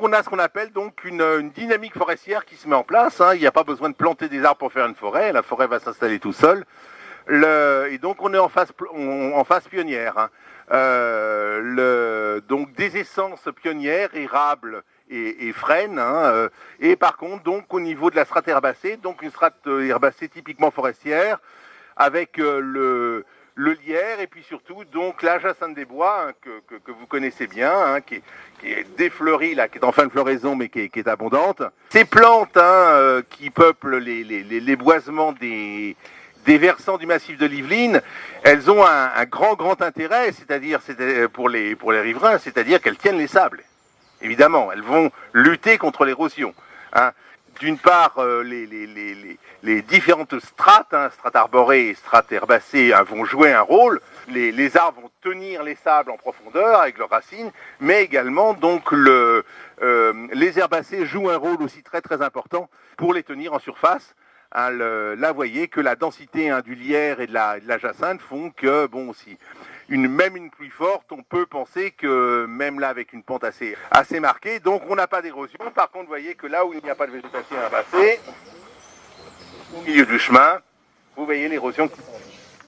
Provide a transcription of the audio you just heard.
On a ce qu'on appelle donc une dynamique forestière qui se met en place. Hein. Il n'y a pas besoin de planter des arbres pour faire une forêt. La forêt va s'installer tout seul. Et donc on est en phase pionnière. Hein. Donc des essences pionnières, érables et frênes. Hein. Et par contre, donc au niveau de la strate herbacée, donc une strate herbacée typiquement forestière, avec le lierre et puis surtout donc la jacinthe des bois hein, que vous connaissez bien, hein, qui est défleurie, là, qui est en fin de floraison mais qui est abondante. Ces plantes hein, qui peuplent les boisements des versants du massif de l'Yvelines, elles ont un grand intérêt, c'est-à-dire pour les riverains, c'est-à-dire qu'elles tiennent les sables. Évidemment, elles vont lutter contre l'érosion. Hein. D'une part, les différentes strates, hein, strates arborées et strates herbacées, hein, vont jouer un rôle. Les arbres vont tenir les sables en profondeur avec leurs racines, mais également donc les herbacées jouent un rôle aussi très important pour les tenir en surface. Hein, là, vous voyez que la densité hein, du lierre et de la jacinthe font que, bon, si même une pluie forte, on peut penser que même là, avec une pente assez marquée, donc on n'a pas d'érosion. Par contre, vous voyez que là où il n'y a pas de végétation herbacée, au milieu du chemin, vous voyez l'érosion qui s'en vient.